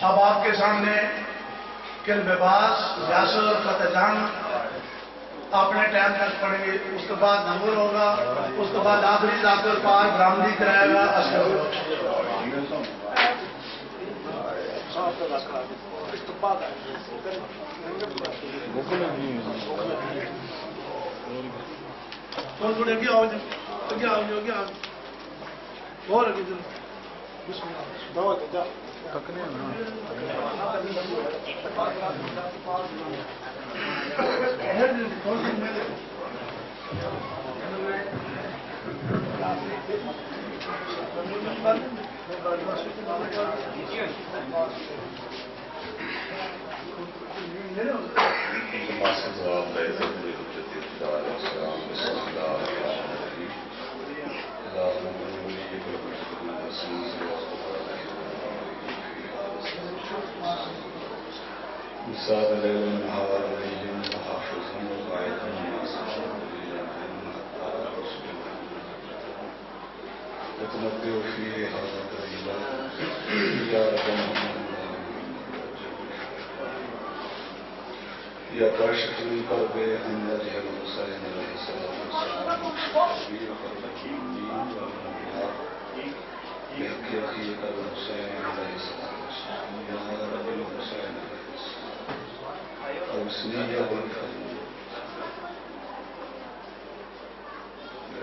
अब आपके सामने किलबेबास यासर फतेजान अपने टाइम तक पढ़ेंगे, उसके बाद नंबर होगा, उसके बाद आखिरी जाकर पार बरामदी कराएगा। थोड़े क्या हो गया और आगे चलो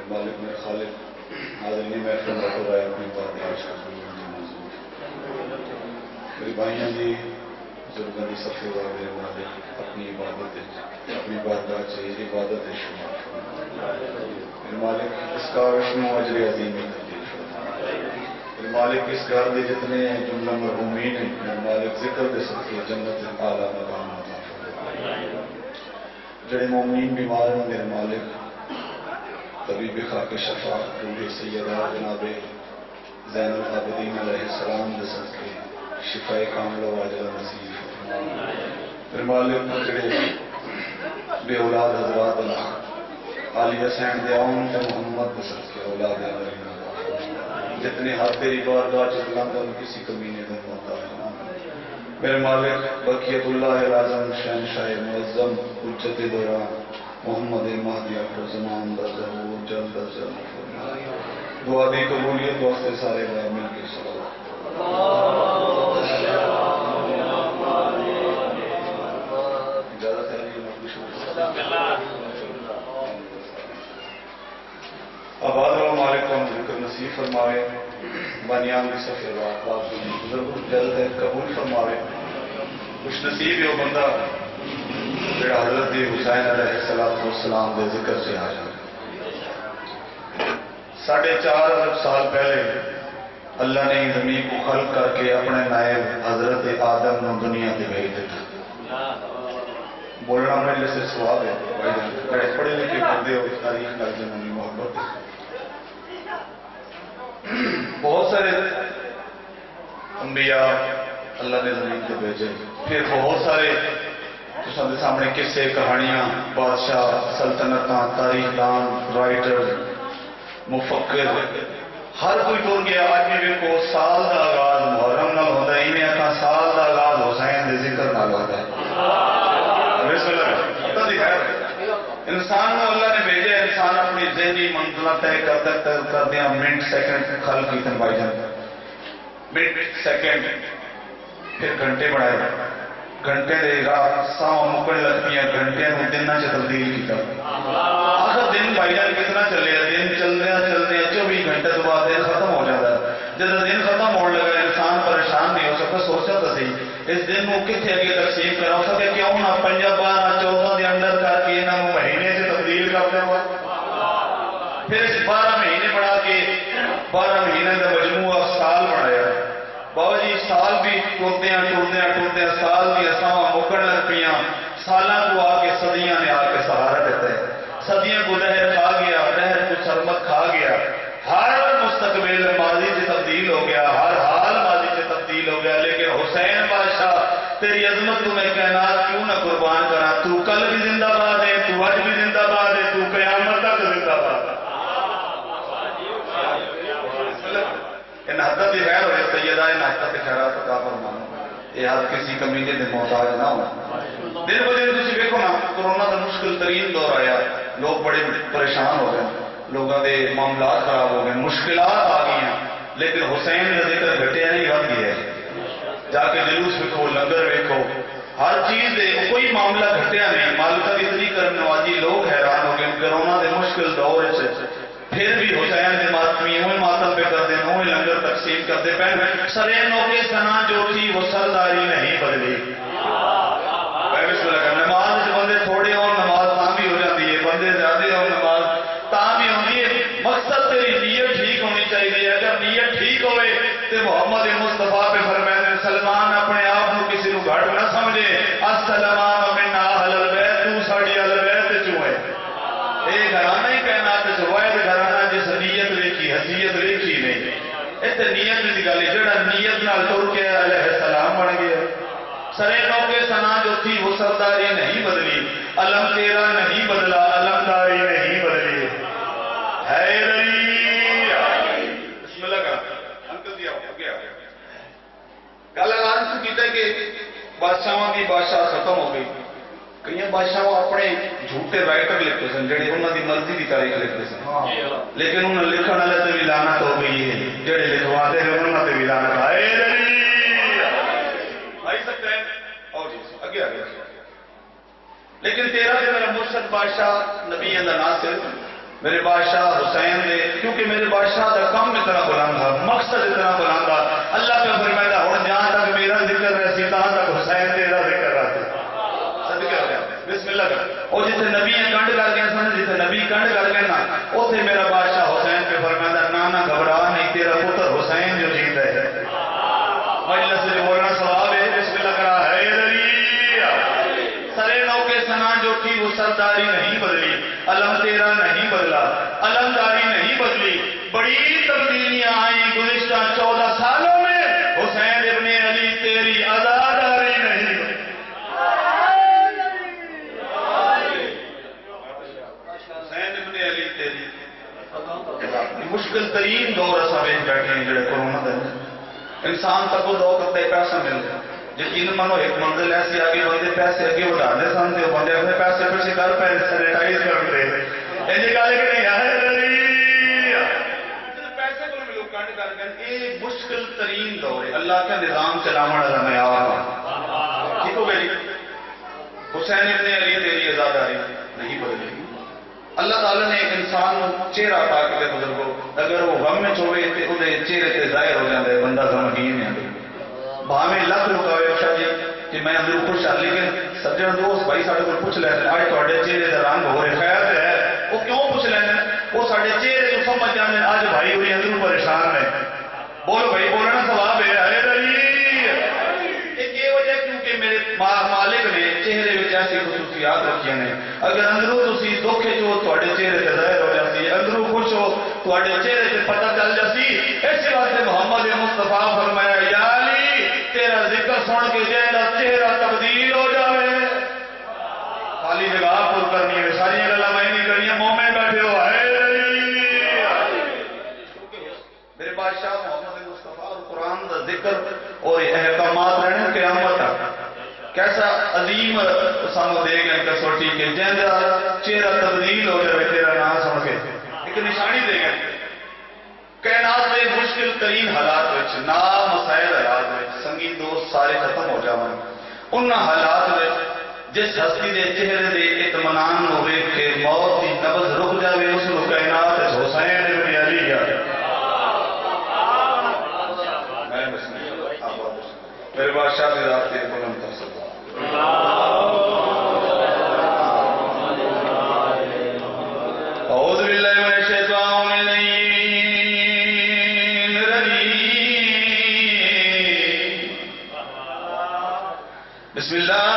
मालिक में खालिक आदमी महफिल रखवाए अपनी बात मेरी भाइयों की बुजुर्गों की सफे वाले मेरे मालिक अपनी इबादत अपनी बारगाह से इबादत शुमार मेरे मालिक इस कारशनो अजर अजीम में तब्दील मेरे मालिक इस घर के जितने जुमला मरहूमीन हैं मेरे मालिक जिक्र दे सकते जन्नत आला मकाम जड़े मोमिन बीमार हैं मेरे मालिक तबीब खाक शफा रूह सैयदा जनाब ज़ैनुल आबिदीन अलैहिस्सलाम दे सदके शिफाए कामिल वाजिल नसीब मेरे मालिक जड़े बे औलाद हजरात आली हुसैन दे आउन ते मोहम्मद दे सदके औलाद जितने हाथ तेरी बारगाह च बुलंद किसी कमीने में मोहताज मेरे मालिक बकियतुल्लाह आज़म शहनशाह मुअज़्ज़म हुज्जत दौरान मोहम्मद महदी आखिर ज़मान दा ज़हूर जल्द अज़ जल्द दुआ दी कबूलियत वास्ते सारे भाई मिल के सलावत आबाद व मालिक को जिक्र नसीब फरमावे बानियान की सफे बुजुर्ग जल्द है कबूल फरमावे खुश नसीब है वो बंदा जो हजरत हुसैन अलैहिस्सलाम के जिक्र से आ जाए 4.5 अरब साल पहले अल्लाह ने जमीन को खल्क करके अपने नायब हजरत आदम को दुनिया से भेज दिया। बोलना मेरे से स्वाद है बड़े पढ़े लिखे बंदे हो तारीख लग जाए मोहब्बत बहुत सारे अंबिया अल्लाह ने जमीन से भेजे फिर बहुत सारे तुसां दे सामने किस्से कहानियां बादशाह सल्तनत तारीखदान राइटर मुफक्किर हर कोई टुर गया। अज भी वेखो साल का आगाज मुहर्रम नाल होंदा है इवें आखा साल का आगाज हुसैन के जिक्र नाल होंदा है। इंसान को अल्लाह ने भेजा इंसान अपनी ज़हनी मंजिल तय करदे मिनट सैकेंड खल कीतन भाईजान मिनट सैकेंड फिर घंटे बनाए घंटे दे रात साव मुकड़ लग पिया घंटे दिन च तब्दील किया। आखिर दिन भाईजान कितना चले दिन चलदे 24 घंटे तो बाद दिन खत्म हो जाता है। जब दिन खत्म होने लगा इंसान परेशान नहीं हो सकता सोचा तो सही इस दिन को कितने अगे तकसीम करा सके क्यों ना 5 12 14 के अंदर करके इन्होंने महीने से तब्दील कर दें फिर 12 महीने बढ़ा के 12 महीने का मजमूआ साल बनाया। बाबा जी साल भी टुरदे साल दसावां मुकड़ लग पिया साल को आके सदियां ने आके सहारा देता है। सदियों को दहर खा गया दहर को सरमत खा गया हर मुस्तकबिल माजी से तब्दील हो गया हर हाल माजी से तब्दील हो गया। लेकिन हुसैन बादशाह तेरी अजमत तुम्हें कायनात क्यों ना कुर्बान करा तू कल भी जिंदाबाद है तू आज भी जिंदाबाद है तू कयामत तक जिंदाबाद है। इन हदत की खैर हो सैयदा इन हदत खैरात अता फरमाना ये हर किसी कमीने के मोहताज ना हो। दिन ब दिन तुम देखो ना, कोरोना का मुश्किल तरीन दौर आया, लोग बड़े परेशान हो गए, लोगों के मामला खराब हो गए, मुश्किलात आ गई, लेकिन हुसैन का जिक्र घटिया नहीं, बढ़ गया है। जाके जुलूस वेखो, लंगर वेखो, हर चीज दे कोई मामला घटिया नहीं। मालिका की इतनी करम नवाजी, लोग हैरान हो गए कोरोना के मुश्किल दौर से, फिर भी हुसैन के मातमी उन्हें मातम पे करते, उन्हें लंगर तकसीम करते पैन। सरेनों के सना जो थी वो सरदारी नहीं बदली। नमाज बंदे थोड़े और नमाज तां भी हो जाती है, बंदे ज्यादा और नमाज तां भी होती है। मकसद तेरी नीयत ठीक होनी चाहिए। अगर नीयत ठीक होवे तो मोहम्मद मुस्तफा पे फरमाते सलमान अपने आप को किसी को घट ना समझे। अस्सलाम मिन्ना अहलल बैत, तू साडी अहल बैत चों है। ये घराना ही कहना तो वायद घराना जिस नीयत वेखी हसीयत वेखी नहीं। इतने नीयत की गल, जरा नीयत नाल तुर के अलैहिस्सलाम बन गया। सरेनों के सना जो थी वो सरदारी नहीं बदली, अलम तेरा नहीं बदला, अलमदारी नहीं बदली। हैदरी बिस्मिल्लाह का अंकल दिया गया। गल आरंभ की कि बादशाहों की बादशाह खत्म हो गई। कई बादशाह अपने झूठे राइटर लिखते सन, जेडे उन्होंनी मर्जी की तारीख लिखते सन, लेकिन उन्हें लिखने वाले से भी लानत हो गई है, जेडे लिखवाते हैं उन्होंने भी लानत आई सकते हैं। और जी अगे आगे, लेकिन तेरा से मेरा मुर्शद बादशाह नबी का नासिर मेरे बादशाह हुसैन ने, क्योंकि मेरे बादशाह का कम इतना बुलंद था, मकसद इतना बुलंद था। अल्लाह पे फरमाया हूं जहां तक मेरा जिक्र रही तहां तक हुसैन तेरा जिक्र रहा। बिस्मिल्लाह। और जिथे नबी कंड कर गए सन, जिथे नबी कंड कर गए ना, उथे मेरा बादशाह हुसैन पे फरमाया नाना घबरा नहीं, तेरा पुत्र हुसैन जो जीता है। मजलिस में बोलना सवाब है। बिस्मिल्लाह करा है। सरेनों के सना जो थी वो सरदारी नहीं बदली, अलम तेरा नहीं बदला, अलमदारी नहीं बदली। बड़ी तब्दीलियां आई गुज़िश्ता 14 सालों में। हुसैन इब्ने अली तेरी आजादारी नहीं बदली। मुश्किल तरीन दौर असा वेच बैठे हैं जो कोरोना का। इंसान तक दो करते पैसा मिलता, यकीन मानो एक मंजिल ऐसी आगे बंदे पैसे अगे बढ़ाने सन, बंदे अपने पैसे पिछले कर पै सैनिटाइज करते ऐसी गल कि नहीं है। पैसे को भी लोग कंड कर गए। ये मुश्किल तरीन दौर है। अल्लाह का निजाम चलाने वाला मयार ठीक हो गई। हुसैन इब्ने अली तेरी आजादारी नहीं बदली। अल्लाह ताला ने एक इंसान चेहरा पा के बुजुर्गो, अगर वो गम में होवे तो चेहरे से जाहिर हो जाता है बंदा गमगीन है। भावें लख लुकावे अच्छा जी कि मैं अंदर खुश हाँ, लेकिन सज्जन दोस्त भाई साढ़े को पूछ लेते अज थोड़े चेहरे का रंग हो रहा खैर है। वो क्यों पूछ लेने, वो साढ़े चेहरे को समझ जाते अज भाई हुई अंदरों परेशान है। बोलो भाई बोलना सवाब है। क्योंकि मेरे मालिक ने चेहरे में ऐसी खसूसियात रखी ने। अगर अंदरों तुम दुख हो थोड़े चेहरे से जाहिर हो जाती, अंदरों खुश हो थोड़े चेहरे से पता चल जाती। इस वास्ते मोहम्मद मुस्तफा फरमाया या अली तेरा जिक्र सुन के जेड़ा चेहरा तब्दील हो जाए। खाली जगह पुर करनी है, सारी गल्लां मैं नहीं करनी। मोमेंट बैठे हो है मेरे बादशाह मोहम्मद मुस्तफा और कुरान का जिक्र और अहकामात रहने क़यामत कैसा अजीम सानू दे गए कसौटी के जिंदा चेहरा तब्दील हो जाए तेरा नाम सुन के एक निशानी दे गए। कैनात के मुश्किल तरीन हालात ना मसाइल हालात संगी दोस्त सारे खत्म हो जावन। उन हालात जिस हस्ती के चेहरे से इत्मीनान हो के मौत की नबज रुक जाए उस कैनात हुसैन इब्ने अली मेरे बादशाह की रात के बुलंद कर सकता। औज़ु बिल्लाहि मिनश शैतानिर रजीम। बिस्मिल्लाह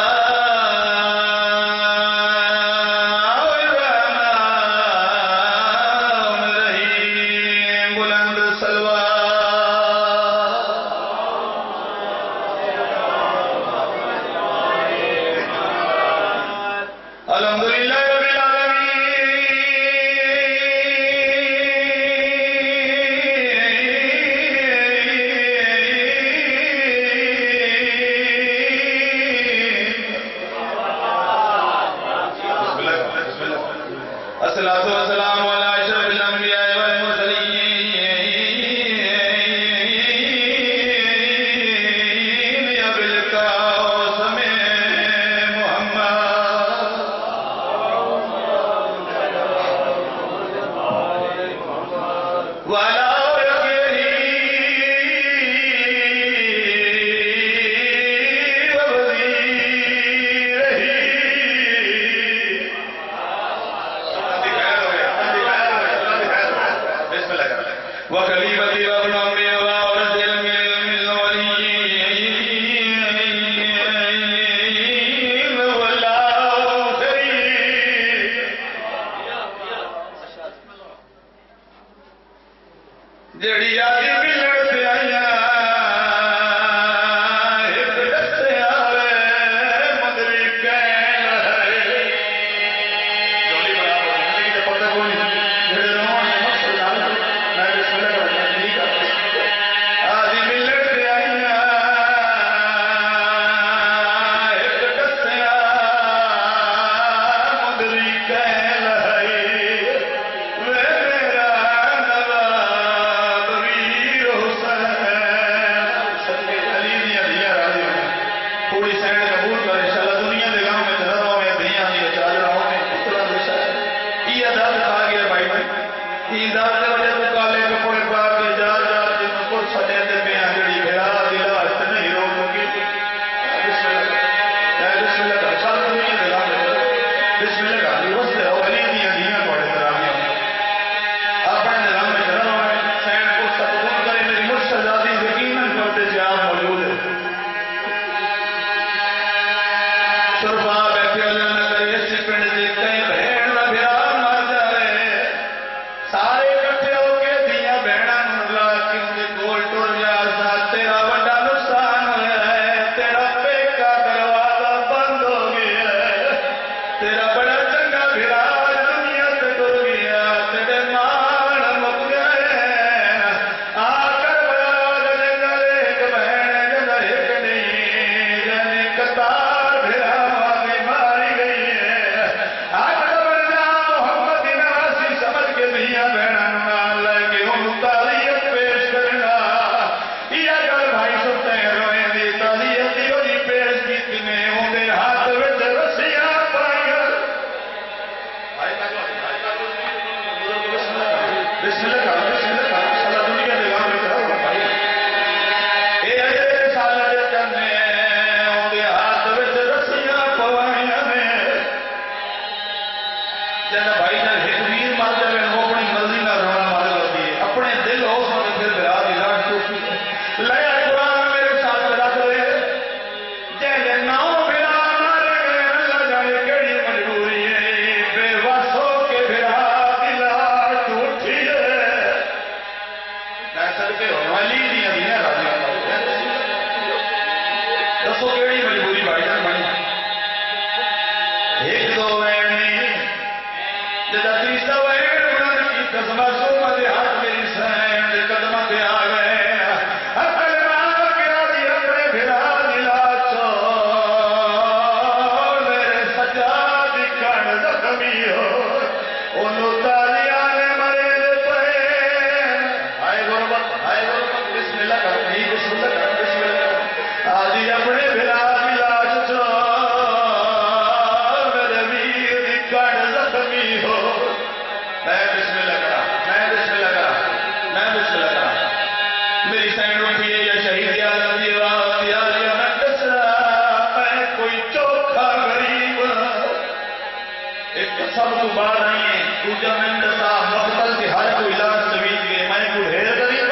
सब तू बाद आई है दूजा मिनट साहब मकतल के हर कोई इलाज तवीज गए मैं को ढेर करीब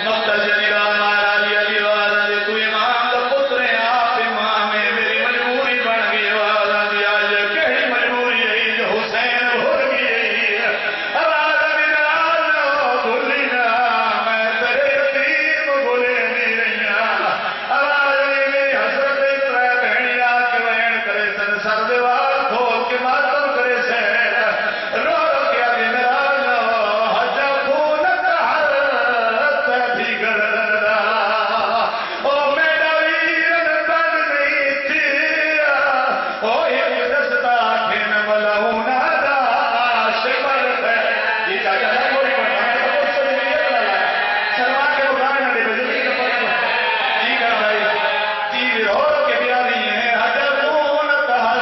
मकतल जनीरा मारा लिया लिया तू इमाम का पुत्र है आप इमाम है मेरी मजबूरी बन गई आवाज दी आज केड़ी मजबूरी है जो हुसैन भूल गई आवाज दी नाल भूली ना मैं तेरे यतीम भूले नहीं रहिया आवाज दी मेरी हसरत इतरा बहनिया के वहन करे सन सरदवार खोल के मातम करे से रो रो के आगे नाल हज खून कहर तभी गरदा ओ मेरा वीर बन नहीं थी ओ एक दस्ता खेन मलहुना दा शिमर है ये चाचा ना कोई पढ़ा है तो उससे भी ये वाला शर्मा के बुलाने ना दे बिजली का पता जी कर भाई जी रो के प्यारी है हज खून कहर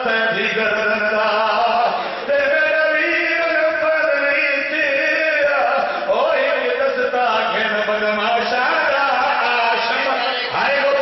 तभी गरदा ओ मेरा वीर बन नहीं थी ओ एक दस्ता खेन मलहुना दा शिमर है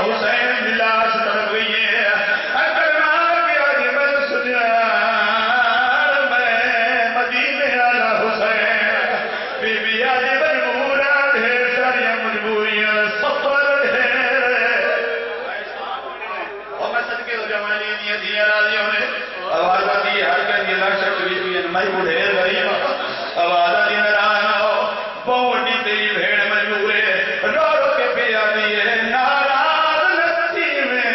हुसैन लाश तड़प गई है अगर मार गया जी मैं सुझा मैं मदीने वाला हुसैन बीबी आज मजबूरा ढेर सारी मजबूरियां सफर ढेर और मैं सदके हो जमानी दिया दिया राजियों ने आवाज दी हर के लिए लाश तड़प गई मैं वो ढेर गरीब आवाज दी नारायण हो बहुटी तेरी भेड़ मजबूर है रो रो के पिया दी है नाराज नथी में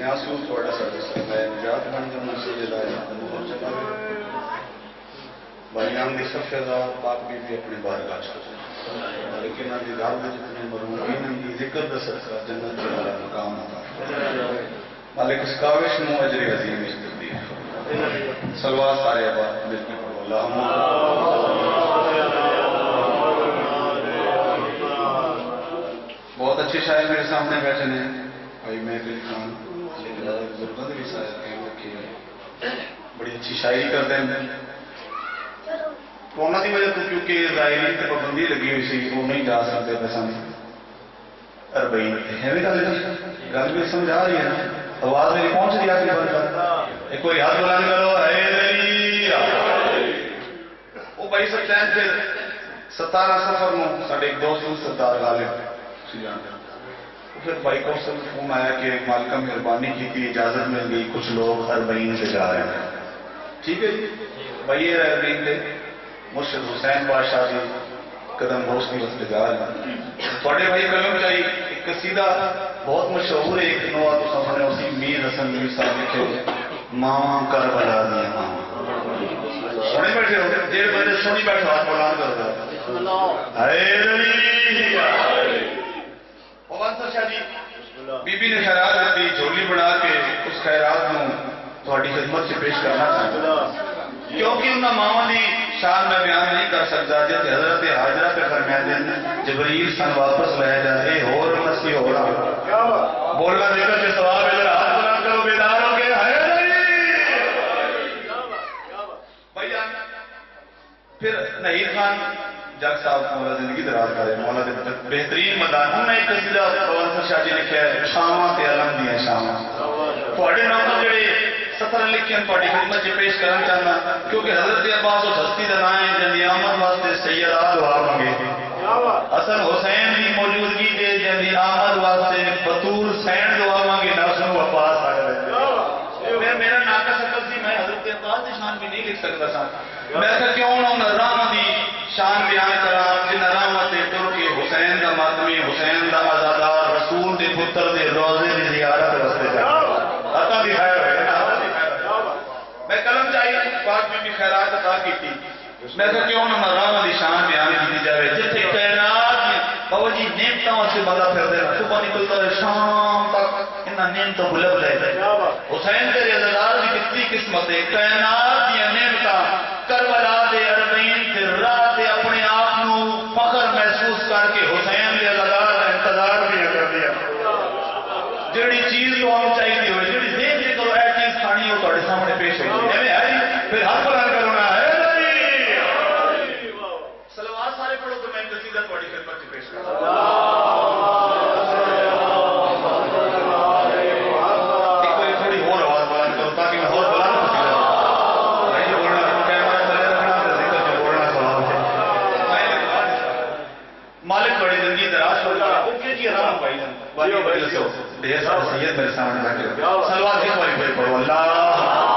आंसू थोड़ा सर्विस मैं निजात बन जाऊँ बनियान की सफ़ेदा पाक भी अपने बार गाज लेकिन अभी घर में जितने मरूँ इन्होंने जिक्र द सदका जन्नत वाला मकाम होता मालिक इस काविश में अजर अजीम इस्ती सलवार सारे बात मिलकर पढ़ो अल्लाहुम्मा बहुत अच्छे शायर मेरे सामने बैठे हैं भाई महफिल खान जरूरत भी शायर बड़ी अच्छी शायरी करते हैं तो उन्होंने वजह तो क्योंकि जायरी से पाबंदी लगी हुई सी वो नहीं जा सकते पैसा अरबई है गल भी समझ आ रही है ना आवाज मेरी पहुंच रही है एक कोई हाथ बुलंद करो वो भाई सकते हैं फिर 17 सफर में साढ़े एक दोस्त सरदार गालिब फिर भाई को फोन आया कि मालिका मेहरबानी की थी इजाजत मिल गई कुछ लोग अरबईन से जा रहे हैं ठीक है जी भाई अरबईन से मुर्शिद हुसैन बादशाह जी कदम रोश की वस्ते जा रहे हैं थोड़े भाई कलम चाहिए एक कसीदा बहुत मशहूर है एक नवा तो सामने उसी मीर हसन मीर साहब लिखे मामा कर बला दिया मामा सुनी बैठे हो 1:30 बजे सुनी बैठे हाथ बुलंद कर दो शाह जी बीबी ने खैरात दी झोली बना के उस खैरात को थोड़ी खिदमत से पेश करना चाहता क्योंकि उन्होंने मामा की शान में बयान नहीं कर सकता जब हजरत हाजरा पे फरमाते हैं जबरील सन वापस ले जाए होर मसी हो रहा बोलना देखकर के सवाब इधर हाथ बुलंद करो बेदार हो गए भैया फिर नहीर खान जग साहब मौला जिंदगी दराज करे मौला बेहतरीन मदान उन्हें एक कसीदा पवन शाह जी लिखा है शामा ते अलम दिया शामा थोड़े नाम जेडे सफर लिखे थोड़ी खिदमत से पेश करना चाहना क्योंकि हजरत अब्बास उस हस्ती का नाम है जिनकी आमद वास्ते सैयदा दुआ मंगे हसन हुसैन की मौजूदगी के जिनकी आमद वास्ते बतूर सैन दुआ मांगे नफस अब्बास फिर मेरा नाका सकल सी मैं हजरत अब्बास की शान भी नहीं लिख सकता था मैं क्यों ना रामा की शान बयान करा जिन रामा से तुर के हुसैन का मातमी हुसैन का आजादार रसूल के पुत्र के रोजे की जियारत वास्ते अता दिखाया मैं कलम चाहिए बात में भी खैरात अता की थी मैं क्यों ना रामा की शान बयान की जाए जिथे कैनात बाबा जी नेमतों से बंदा फिरते सुबह निकलता है शाम तक इन्हें नेमतों को लग जाए हुसैन के आजादार की कितनी किस्मत है कैनात दी नेमता करबला दे अरबईन ते रात दे अपने आप को फखर महसूस करके हुसैन के आजादार का इंतजार भी कर दिया जेड़ी चीज तो हम चाहिए हो जेड़ी देख के करो ऐ चीज खानी हो ਤੁਹਾਡੇ सामने पेश होगी एवं है फिर हाथ बुलंद करना है सलवार सारे पढ़ो तो मैं कसीदा ਤੁਹਾਡੀ खिदमत में पेश करूंगा एक बार थोड़ी और आवाज बुलंद करो ताकि मैं और बुलंद कसीदा नहीं बोलना कैमरा चले रखना जिक्र जो बोलना सवाल है मालिक बड़ी जिंदगी दराज हो गया ओके जी आराम भाई वाली बड़ी सो ढेर सारे सैयद मेरे सामने बैठे सलवार एक बार फिर पढ़ो अल्लाह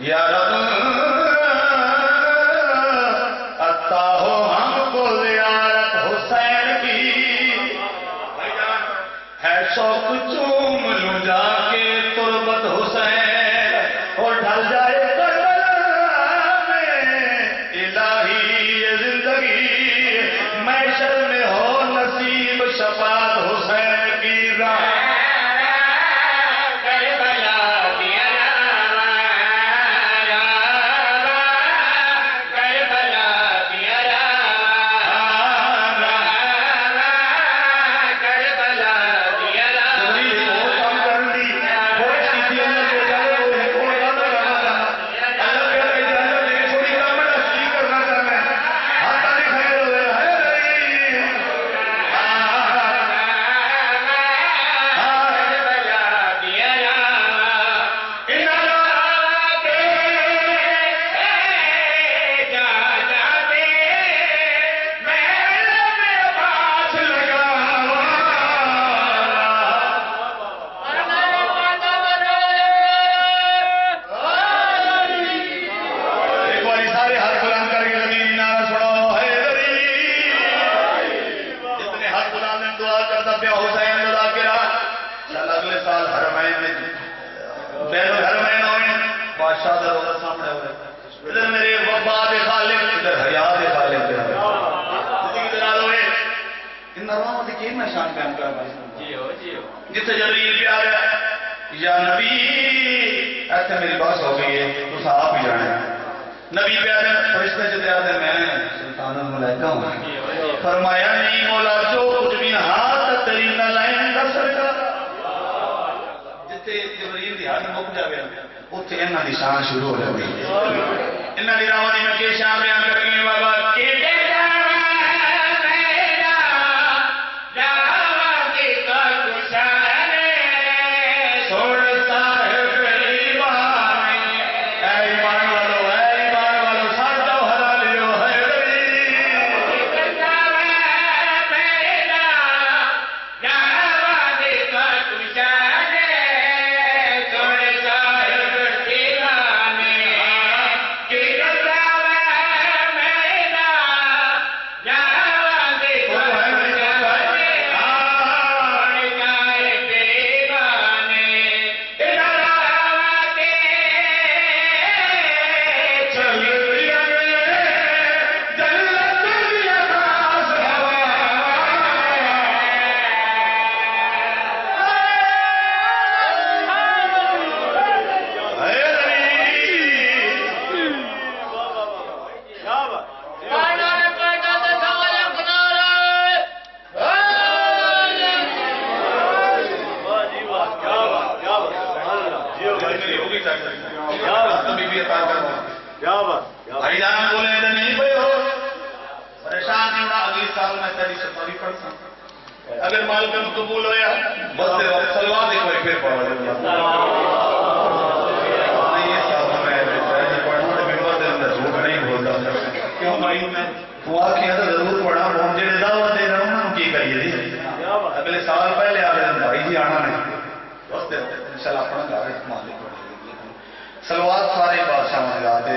या रब अता हो हमको ज़ियारत हुसैन की, है शौक चूम लूं जाके तुरबत हुसैन, और ढल जाए करबला में इलाही ये जिंदगी, महशर में हो नसीब शफात हुसैन की राह। जिथे जबरील पे आ गया, या नबी ऐसे मेरी बात हो गई है, तो आप ही जाने। नबी पे आते फरिश्ते जिते आते मैं सुल्तानुल मलाइका हूं, फरमाया नहीं मौला जो कुछ भी हाथ तेरी न लाइन दस सरकार। जिथे जबरील दी हाथ मुक जावे उत्थे इन्हां दी शान शुरू हो जाती है। इन्हां दी रावां दी मैं के शान बयान कर गई बाबा के भाईजान बोले नहीं भाई हो परेशान नहीं होना, अगले साल मैं तेरी सफारी पढ़ता अगर मालकम कबूल होया बस सलवा देखो फिर पढ़ा नहीं ये साहब मैं पढ़ना मेंबर के अंदर झूठ नहीं बोलता क्यों भाई मैं तू आखिया तो जरूर पढ़ा हम जेडे दावा दे रहा हूं की करिए जी अगले साल पहले आ गए भाई जी आना नहीं बस इंशाल्लाह अपना घर मालिक सलवात सारे बादशाह गाते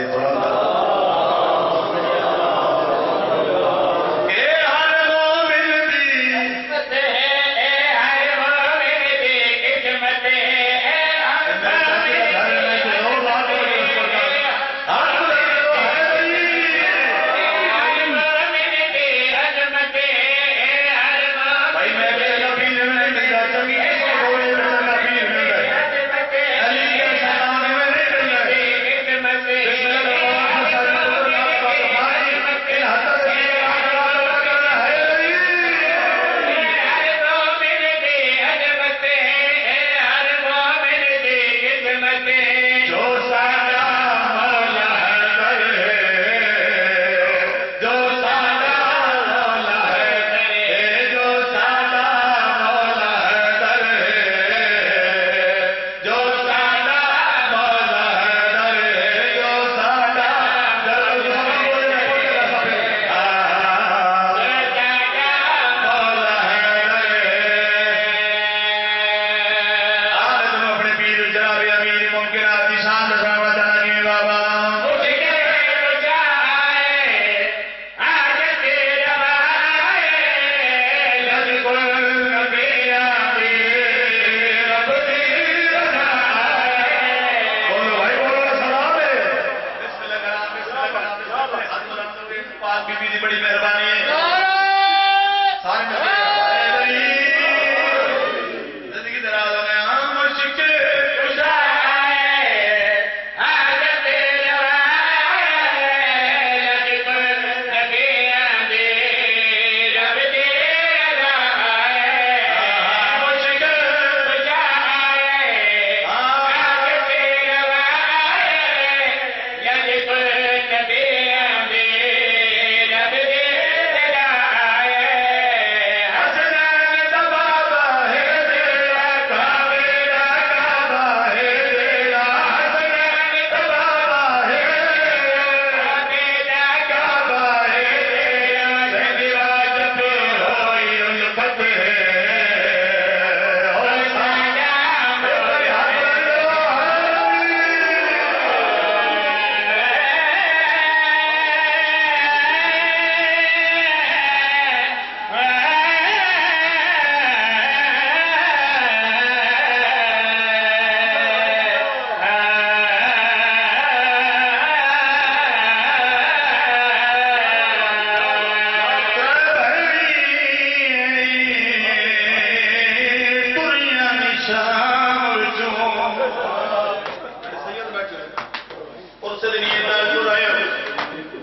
उस दिन ये दर्द रहे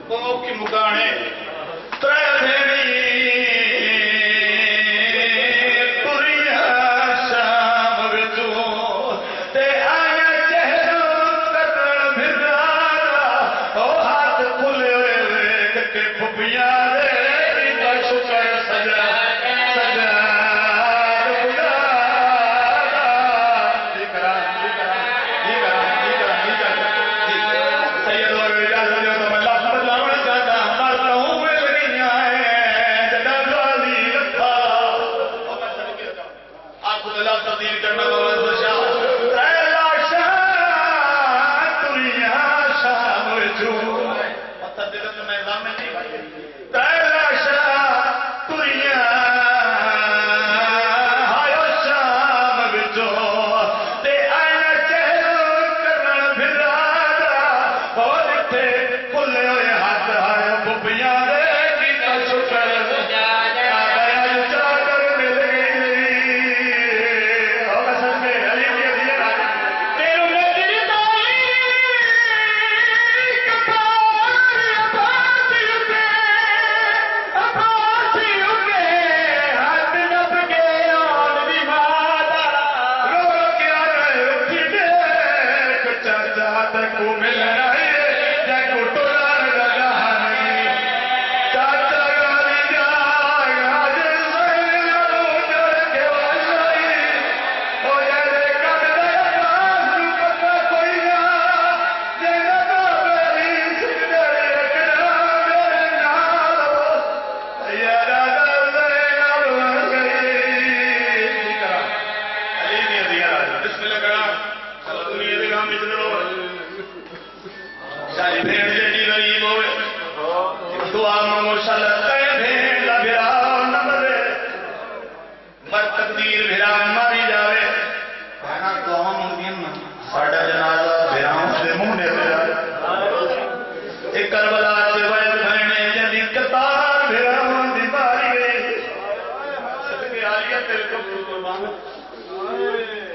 वो की मुकाने त्रै भेड़ी पुरिया शाम विचू ते आया चेहरो कटण भिरारा ओ हाथ खुले वेख के फुफिया रे इनका शुक्र सजा सजा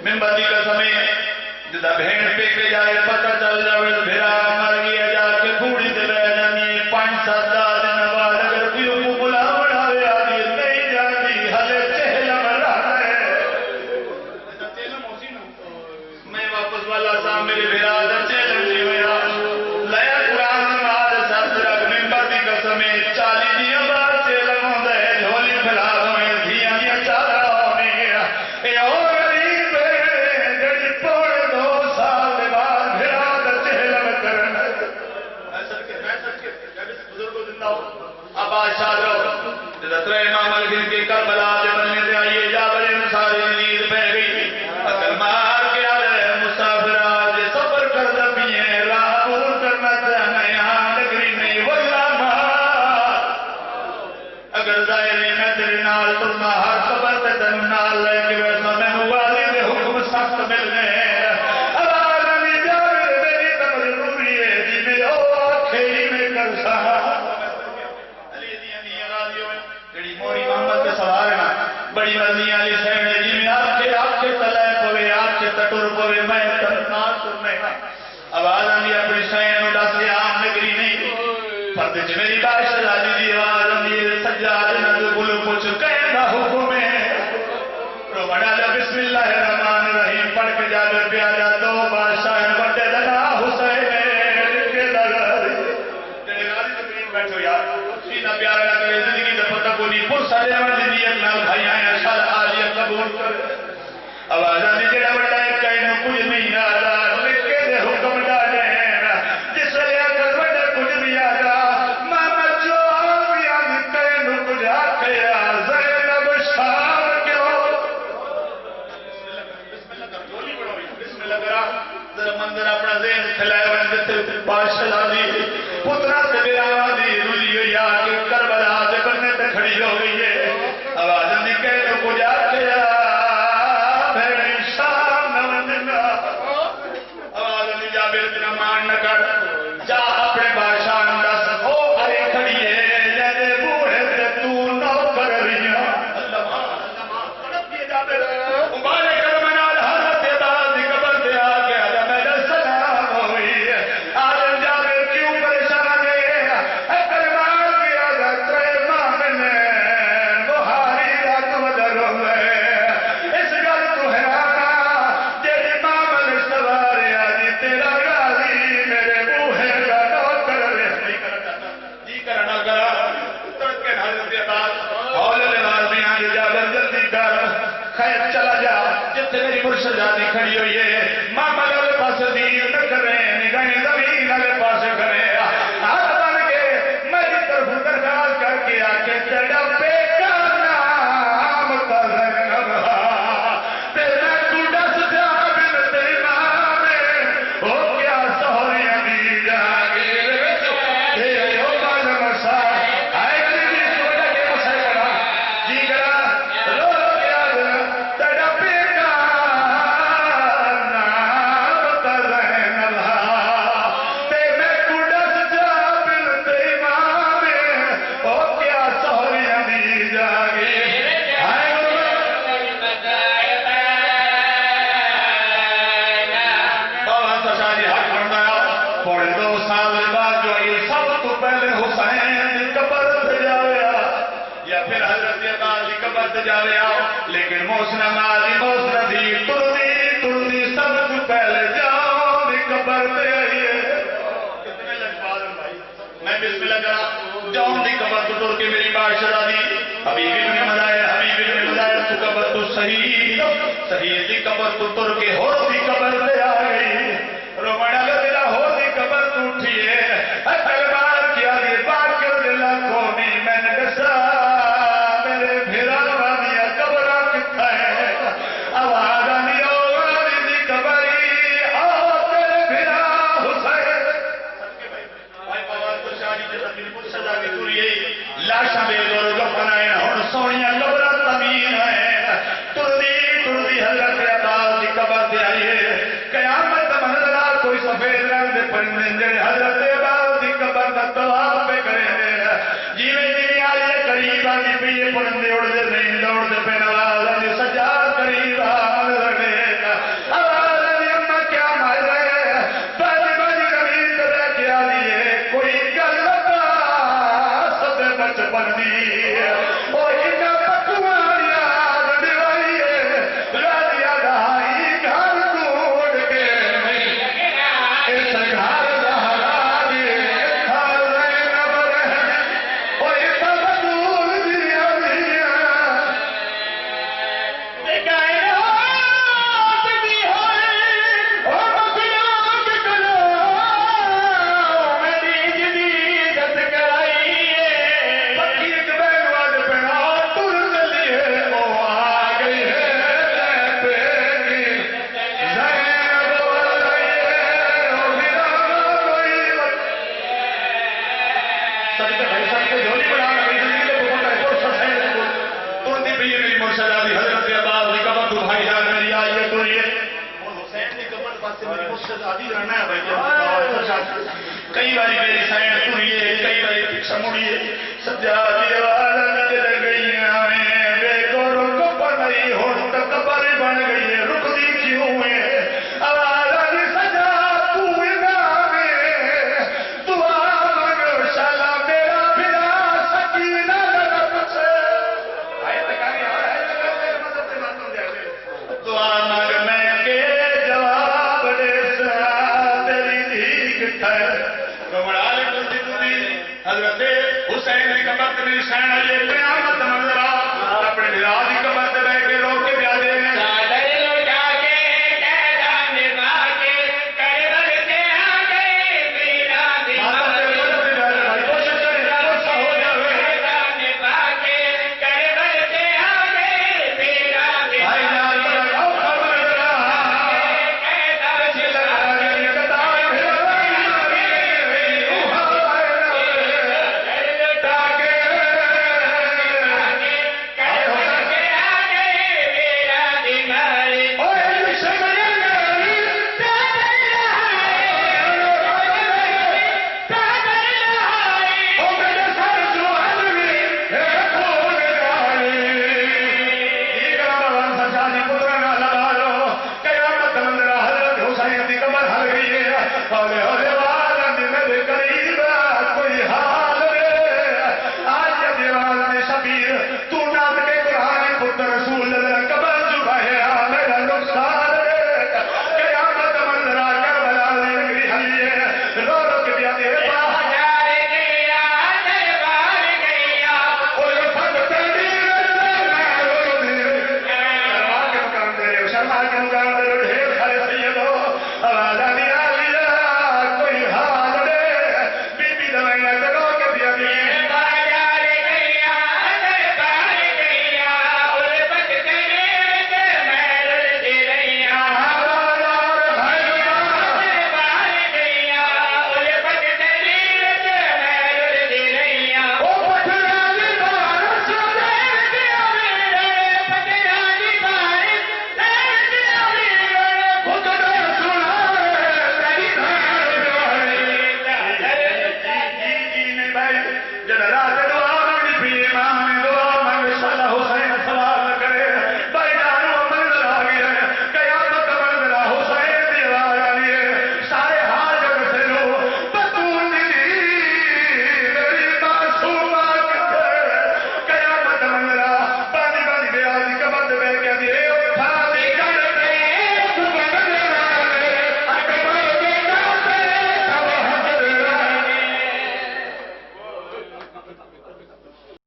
मेंबरी का समय जिदा भेड़ पे के जाए पता चल जाए भेड़ा मर गया जाके बूढ़ी से रह जानी 5-7 दिन बाद अगर कोई को बुला बढ़ावे आदि नहीं जाती हले चेहला मरा है मैं वापस वाला सा मेरे भेड़ा चेहल नहीं हुआ लया कुरान मार शास्त्र मेंबरी का समय 40 दिन बाद चेहल होता है झोली फैला होए धिया दिया चारा होने ए और करबला बनने से आइए जावरे में सारी नींद पै गई अकल मार के आ रहे मुसाफिर आज सफर कर दबिए राहूर करना चाहना यहाँ नगरी नहीं वल्ला अगर जायरी में तेरे नाल तुरना हर खबर से तेन नाल लेके वैसा मैनू वाली दे हुक्म सख्त मिल गए मेरी तमर रूबी है जी में ओ खेली में कर सहा मोरी मोहम्मद के सवारना बड़ी मर्जी वाली सहने जी में आपके तले पवे आपके तटुर पवे मैं तरनार तुरने आवाज आंदी अपनी सहन उदास आम नगरी नहीं पर मेरी बादशाह लाली दी आवाज आंदी सज्जाद नद गुल कुछ कहना हुक्म है तो बड़ा बिस्मिल्लाहिर्रहमानिर्रहीम पढ़ के जावे प्यारा दो बादशाह बड़े दना हुसैन के दरबार तेरे गाड़ी में बैठो यार सीना प्यारा करे जिंदगी दा पता कोनी पुरसरे वाली नियत नाल भाई आया शल आलिया कबूल कर आवाज आनी जेड़ा बड़ा एक कहना कुछ नहीं आदा लिखे दे हुक्म डाले जिस वे अगर बड़े कुछ नहीं आदा मामा जो भी आदि कहनु कुछ आखया ज़ैनब शाम क्यों बिस्मिल्लाह कर गोली बढ़ाई बिस्मिल्लाह करा जरा मंदिर अपना ज़हन खिलाए बंदे से बादशाह लाली पुत्रा से मेरा दी रुली या के करबला दे बनने ते खड़ी हो गई है आवाज निकल को जाके भेड़ी शाम नवंदना आवाज नहीं जाबे तेरा मान न कर जा अपने बादशाह दस ओ अरे खड़ी है जदे बूढ़े ते तू नौकर रिया अल्लाह तड़प दिए जाबे उबाले कर मनाल हाथ दाद कबर दे आ गया मेरा सलाम होई आज जा शहजादी खड़ी हुई है, मामा वाले पास दीन करे, निगाहें जमीन वाले पास करे, हाथ बन के मेरी तरफ दरखास्त करके आके तेरा बेटा नाम तज़ैनब तेरा तू दस जा बिन तेरी मां में हो क्या सोहरिया दी जागे ओ बाल मसा आए गली सोचा के मसा करा जी करा रो रो के आज तेरा बेटा नाम तज़ैनब ते मैं तू दस जा बिन तेरी मां में हो क्या सोहरिया दी जागे हाय बाबा सशाजी हाथ बढ़ाया पौने 2 साल बाद जो ये सब तो पहले हुसैन की कब्र से जावे या फिर हजरत अब्बास की कब्र से जावे लेकिन मौसना माली मौसना दी तुरदी सब तो पहले जाओ दी कब्र पे आइए कितने लजपाल भाई मैं बिस्मिल्लाह करा जाऊं दी कब्र तो टुर के मेरी बात शरादी हबीब इब्न मज़ाहिर तू कब्र तो सही दी कब्र तो टुर के हो दी कब्र पे आ गई रोमड़ा लगा हो दी कब्र तो उठिए तलवार किया दी बात कर दिला कोनी मैंने दसा मेरे भेरा वादिया कब्र कितना है आवाज आनी वाली दी कब्री आओ तेरे भेरा हुसैन भाई बाबा तो शादी के तकरीर कुछ सजा के तुरिए लाशा बेगोर गफनाए हुन सोनिया कब्र तमीन है तुरदी हजरत अब्बास की कब्र से आइए कयामत मंजरा कोई सफेद रंग दे परिंदे जेड़े हजरत अब्बास की कब्र दा तवाफ पे करे जिवें जिवें आए करीब आंदी पई परिंदे उड़दे नहीं दौड़दे पे नवाज आंदी सजा करीब मंजर देख आवाज आंदी अम्मा क्या मार रहे बाजी बाजी जमीन पे रख के आ दिए कोई गल बात सबे बचपन दी ओ इना पकवान याद दिवाई राजिया दहाई घर तोड़ के इस घर दहरा दे हर ज़ैनब रह ओ इस बदूल दिया दिया कायनात दी होए ओ मखलूक करो मेरी जदीदत कराइए पक्की एक बैलवाद पड़ा तुर चलिए ओ आ गई है बेटी ज़ैनब वालिए ओ मेरा कोई सबके भाई सबके झोली बना रही जल्दी ले बहुत है और ससैन को तुरंत ही मेरी मुर्शदादी हजरत अब्बास की कब्र तो भाईजान मेरी आइए तुरिए और हुसैन की कब्र पास से मेरी मुर्शदादी रहना है भाई कई बारी मेरी सैन तुरिए कई बारी पीछे मुड़िए सज्जादी आवाज चल गई देखो रुक पर नहीं हो तो कब्र बन गई है रुकती क्यों है आवाज आनी सजा तू इमामे दुआ मांग शाला मेरा फिरा सकीना रब से आए तकानी आ रहा है मदद से बात हो जाए दुआ मांग मैं के जवाब दे सा तेरी दी किथा कमड़ा ले तुझी हजरत हुसैन की कब्र पे निशान है ये क़यामत मंजरा अपने विराज की कब्र